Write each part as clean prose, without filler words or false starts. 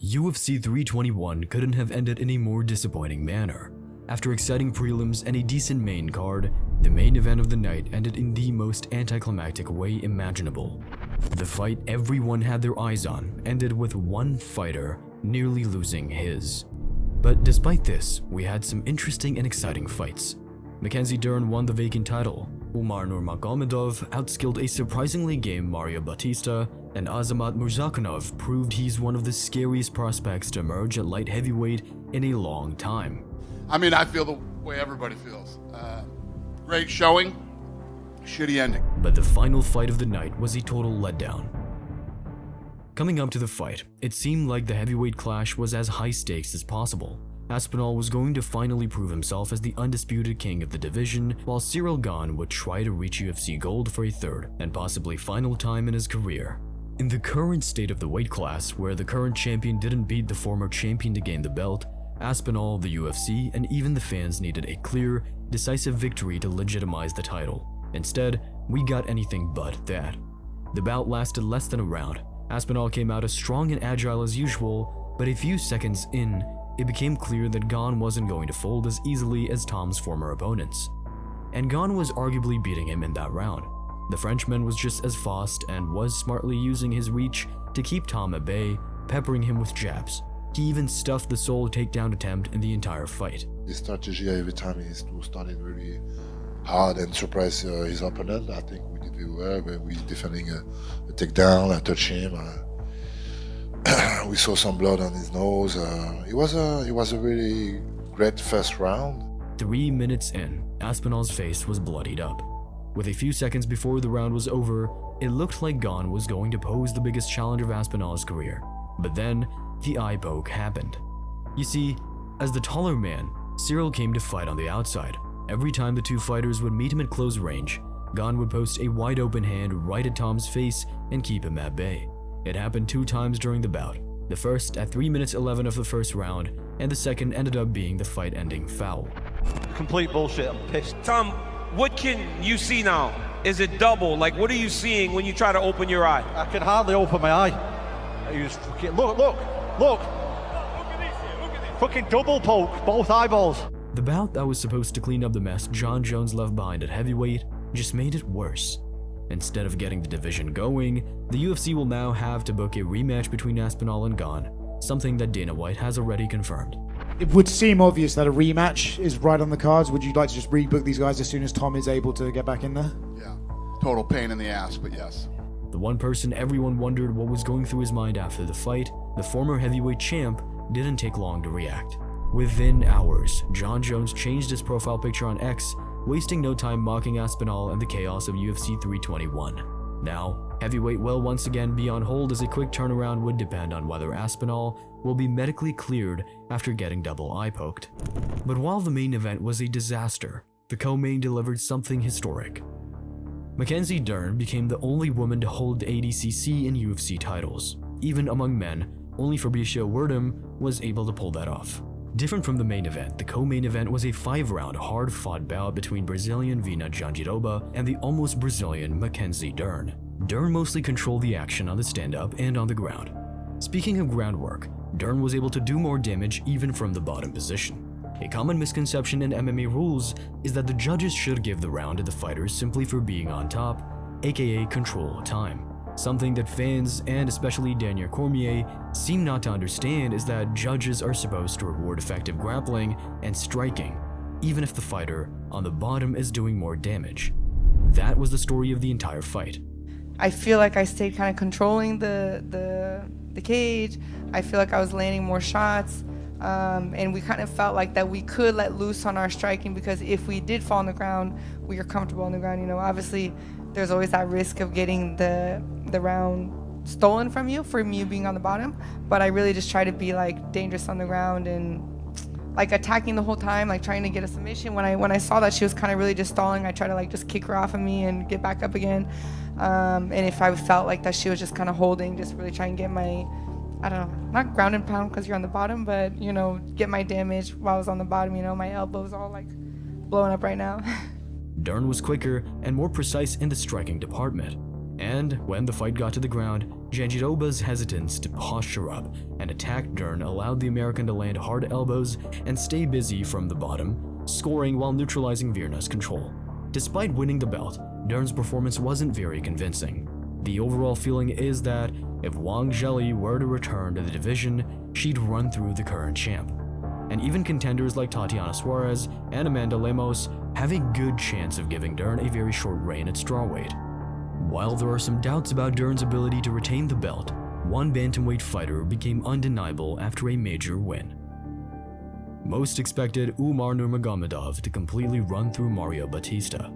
UFC 321 couldn't have ended in a more disappointing manner. After exciting prelims and a decent main card, the main event of the night ended in the most anticlimactic way imaginable. The fight everyone had their eyes on ended with one fighter nearly losing his. But despite this, we had some interesting and exciting fights. Mackenzie Dern won the vacant title, Umar Nurmagomedov outskilled a surprisingly game Mario Bautista, and Nurmagomedov proved he's one of the scariest prospects to emerge at light heavyweight in a long time. I mean, I feel the way everybody feels. Great showing, shitty ending. But the final fight of the night was a total letdown. Coming up to the fight, it seemed like the heavyweight clash was as high stakes as possible. Aspinall was going to finally prove himself as the undisputed king of the division, while Ciryl Gane would try to reach UFC gold for a third and possibly final time in his career. In the current state of the weight class, where the current champion didn't beat the former champion to gain the belt, Aspinall, the UFC, and even the fans needed a clear, decisive victory to legitimize the title. Instead, we got anything but that. The bout lasted less than a round. Aspinall came out as strong and agile as usual, but a few seconds in, it became clear that Gane wasn't going to fold as easily as Tom's former opponents. And Gane was arguably beating him in that round. The Frenchman was just as fast and was smartly using his reach to keep Tom at bay, peppering him with jabs. He even stuffed the sole takedown attempt in the entire fight. His strategy every time is to start it really hard and surprise his opponent. I think we did very well when we defending a takedown. I touched him. We saw some blood on his nose. It was a really great first round. 3 minutes in, Aspinall's face was bloodied up. With a few seconds before the round was over, it looked like Gane was going to pose the biggest challenge of Aspinall's career. But then, the eye poke happened. You see, as the taller man, Ciryl came to fight on the outside. Every time the two fighters would meet him at close range, Gane would post a wide open hand right at Tom's face and keep him at bay. It happened 2 times during the bout. The first at 3 minutes 11 of the first round, and the second ended up being the fight-ending foul. Complete bullshit, I'm pissed. Tom, what can you see now? Is it double? Like, what are you seeing when you try to open your eye? I can hardly open my eye. He was fucking, look. Fucking double poke, both eyeballs. The bout that was supposed to clean up the mess Jon Jones left behind at heavyweight just made it worse. Instead of getting the division going, the UFC will now have to book a rematch between Aspinall and Gane, something that Dana White has already confirmed. It would seem obvious that a rematch is right on the cards. Would you like to just rebook these guys as soon as Tom is able to get back in there? Yeah, total pain in the ass, but yes. The one person everyone wondered what was going through his mind after the fight, the former heavyweight champ, didn't take long to react. Within hours, Jon Jones changed his profile picture on X, wasting no time mocking Aspinall and the chaos of UFC 321. Now, heavyweight will once again be on hold, as a quick turnaround would depend on whether Aspinall will be medically cleared after getting double eye poked. But while the main event was a disaster, the co-main delivered something historic. Mackenzie Dern became the only woman to hold the ADCC and UFC titles. Even among men, only Fabricio Werdum was able to pull that off. Different from the main event, the co-main event was a 5-round hard-fought bout between Brazilian Vina Jandiroba and the almost Brazilian Mackenzie Dern. Dern mostly controlled the action on the stand-up and on the ground. Speaking of groundwork, Dern was able to do more damage even from the bottom position. A common misconception in MMA rules is that the judges should give the round to the fighters simply for being on top, aka control of time. Something that fans, and especially Daniel Cormier, seem not to understand is that judges are supposed to reward effective grappling and striking, even if the fighter on the bottom is doing more damage. That was the story of the entire fight. I feel like I stayed kind of controlling the cage. I feel like I was landing more shots. And we kind of felt like that we could let loose on our striking, because if we did fall on the ground, we are comfortable on the ground. You know, obviously there's always that risk of getting the round stolen from you being on the bottom, but I really just try to be like dangerous on the ground and like attacking the whole time, like trying to get a submission. When I saw that she was kind of really just stalling, I tried to like just kick her off of me and get back up again. And if I felt like that she was just kind of holding, just really try and get my, I don't know, not ground and pound because you're on the bottom, but, you know, get my damage while I was on the bottom. You know, my elbow's all like blowing up right now. Dern was quicker and more precise in the striking department. And when the fight got to the ground, Jandiroba's hesitance to posture up and attack Dern allowed the American to land hard elbows and stay busy from the bottom, scoring while neutralizing Virna's control. Despite winning the belt, Dern's performance wasn't very convincing. The overall feeling is that if Wang Zheli were to return to the division, she'd run through the current champ. And even contenders like Tatiana Suarez and Amanda Lemos have a good chance of giving Dern a very short reign at strawweight. While there are some doubts about Dern's ability to retain the belt, one bantamweight fighter became undeniable after a major win. Most expected Umar Nurmagomedov to completely run through Mario Bautista.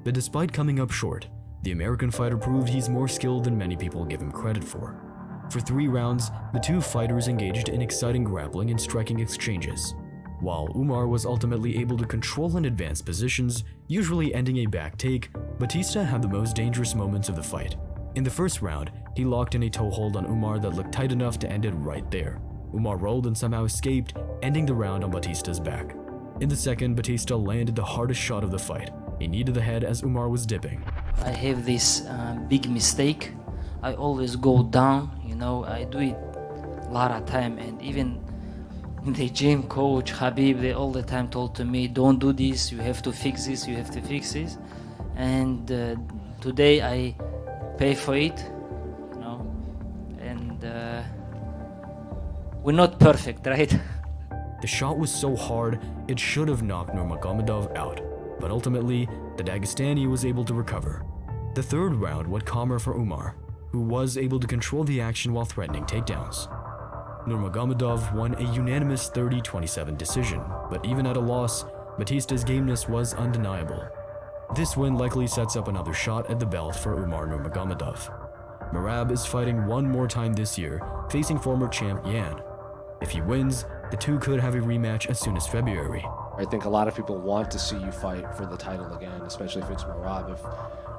But despite coming up short, the American fighter proved he's more skilled than many people give him credit for. For 3 rounds, the two fighters engaged in exciting grappling and striking exchanges. While Umar was ultimately able to control and advance positions, usually ending a back take, Bautista had the most dangerous moments of the fight. In the first round, he locked in a toe hold on Umar that looked tight enough to end it right there. Umar rolled and somehow escaped, ending the round on Bautista's back. In the second, Bautista landed the hardest shot of the fight, a knee to the head as Umar was dipping. I have this big mistake. I always go down, I do it a lot of time, and even the gym coach, Habib, they all the time told to me, don't do this, you have to fix this, you have to fix this. And today I pay for it, and we're not perfect, right? The shot was so hard, it should have knocked Nurmagomedov out, but ultimately, the Dagestani was able to recover. The third round went calmer for Umar, who was able to control the action while threatening takedowns. Nurmagomedov won a unanimous 30-27 decision, but even at a loss, Bautista's gameness was undeniable. This win likely sets up another shot at the belt for Umar Nurmagomedov. Merab is fighting one more time this year, facing former champ Gane. If he wins, the two could have a rematch as soon as February. I think a lot of people want to see you fight for the title again, especially if it's Merab. If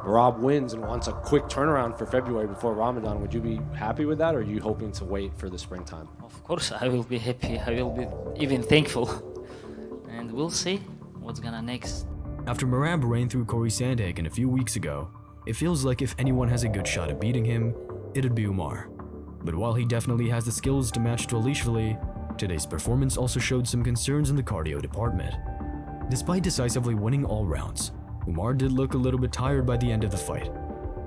Merab wins and wants a quick turnaround for February before Ramadan, would you be happy with that, or are you hoping to wait for the springtime? Of course, I will be happy. I will be even thankful. And we'll see what's gonna next. After Merab ran through Corey Sandhagen a few weeks ago, it feels like if anyone has a good shot at beating him, it'd be Umar. But while he definitely has the skills to match Dvalishvili, today's performance also showed some concerns in the cardio department. Despite decisively winning all rounds, Umar did look a little bit tired by the end of the fight.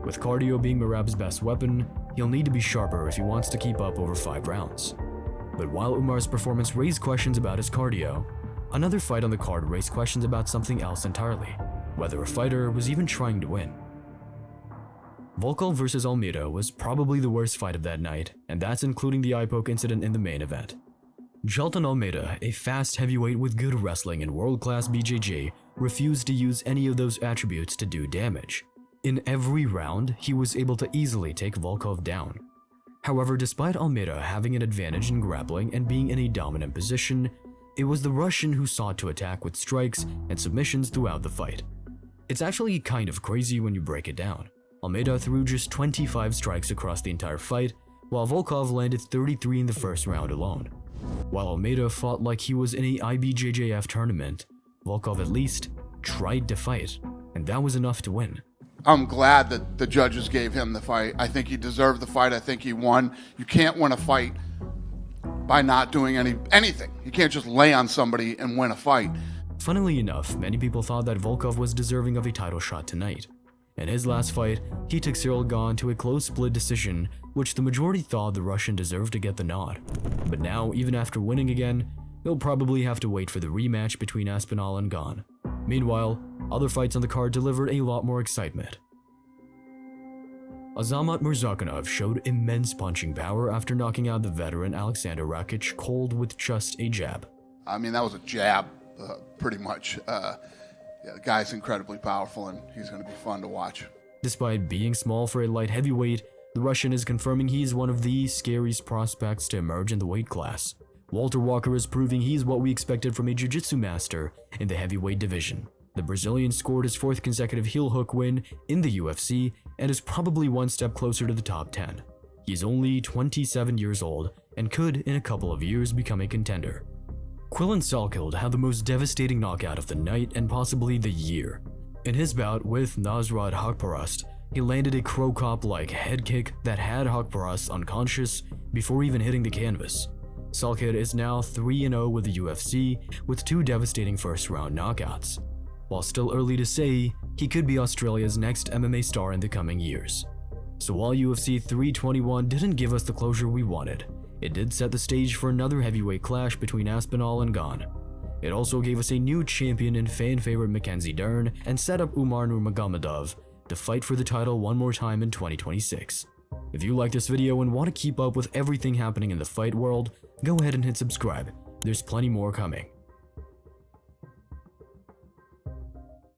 With cardio being Merab's best weapon, he'll need to be sharper if he wants to keep up over 5 rounds. But while Umar's performance raised questions about his cardio, another fight on the card raised questions about something else entirely, whether a fighter was even trying to win. Volkov vs Almeida was probably the worst fight of that night, and that's including the eye poke incident in the main event. Jailton Almeida, a fast heavyweight with good wrestling and world-class BJJ, refused to use any of those attributes to do damage. In every round, he was able to easily take Volkov down. However, despite Almeida having an advantage in grappling and being in a dominant position, it was the Russian who sought to attack with strikes and submissions throughout the fight. It's actually kind of crazy when you break it down. Almeida threw just 25 strikes across the entire fight, while Volkov landed 33 in the first round alone. While Almeida fought like he was in a IBJJF tournament, Volkov at least tried to fight, and that was enough to win. I'm glad that the judges gave him the fight. I think he deserved the fight. I think he won. You can't win a fight by not doing anything. You can't just lay on somebody and win a fight. Funnily enough, many people thought that Volkov was deserving of a title shot tonight. In his last fight, he took Ciryl Gane to a close split decision, which the majority thought the Russian deserved to get the nod. But now, even after winning again, he'll probably have to wait for the rematch between Aspinall and Gane. Meanwhile, other fights on the card delivered a lot more excitement. Azamat Murzakanov showed immense punching power after knocking out the veteran Alexander Rakic cold with just a jab. I mean, that was a jab, pretty much. The guy's incredibly powerful, and he's going to be fun to watch. Despite being small for a light heavyweight, the Russian is confirming he's one of the scariest prospects to emerge in the weight class. Walter Walker is proving he's what we expected from a jiu-jitsu master in the heavyweight division. The Brazilian scored his 4th consecutive heel hook win in the UFC and is probably one step closer to the top 10. He's only 27 years old and could, in a couple of years, become a contender. Quillan Salkild had the most devastating knockout of the night and possibly the year. In his bout with Nasrat Haqparast, he landed a Crow Cop-like head kick that had Haqparast unconscious before even hitting the canvas. Salkid is now 3-0 with the UFC with 2 devastating first-round knockouts. While still early to say, he could be Australia's next MMA star in the coming years. So while UFC 321 didn't give us the closure we wanted, it did set the stage for another heavyweight clash between Aspinall and Gane. It also gave us a new champion in fan-favorite Mackenzie Dern and set up Umar Nurmagomedov to fight for the title one more time in 2026. If you like this video and want to keep up with everything happening in the fight world, go ahead and hit subscribe. There's plenty more coming.